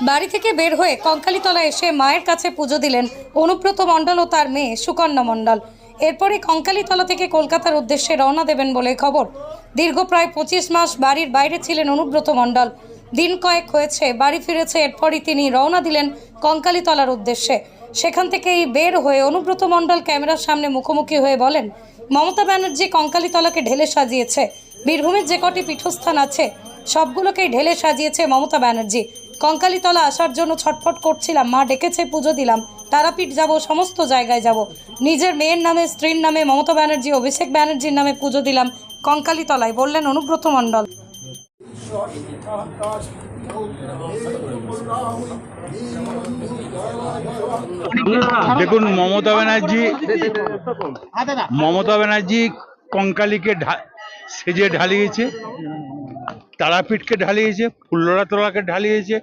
বাড়ি থেকে বের হয়ে কঙ্কালীতলা এসে মায়ের কাছে পুজো দিলেন অনুব্রত মণ্ডল ও তার মেয়ে সুকন্যা মণ্ডল। এরপরে কঙ্কালীতলা থেকে কলকাতার উদ্দেশ্যে রওনা দেবেন বলে খবর। দীর্ঘ প্রায় 25 মাস বাড়ির বাইরে ছিলেন অনুব্রত মণ্ডল। দিন কয়েক হয়েছে বাড়ি ফিরেছে, এরপরই তিনি রওনা দিলেন কঙ্কালীতলার উদ্দেশ্যে। সেখান থেকেই বের হয়ে অনুব্রত মণ্ডল ক্যামেরার সামনে মুখোমুখি হয়ে বলেন, মমতা ব্যানার্জি কঙ্কালীতলাকে ঢেলে সাজিয়েছে। বীরভূমের যে কটি পীঠস্থান আছে সবগুলোকেই ঢেলে সাজিয়েছে মমতা ব্যানার্জি। কঙ্কালীতলা আসার জন্য ছটফট করছিলাম, মা ডেকেছে, পুজো দিলাম, তারাপীঠ যাব, সমস্ত জায়গায় যাব। নিজের মেয়ের নামে, স্ত্রীর নামে, মমতা ব্যানার্জি, অভিষেক ব্যানার্জির নামে পুজো দিলাম কঙ্কালীতলায়, বললেন অনুব্রত মণ্ডল। দেখুন, মমতা ব্যানার্জি কঙ্কালীকে সেজে ঢালিয়েছে, তারাপীঠকে ঢালিয়েছে, ফুল্লরা তোলাকে ঢালিয়েছে,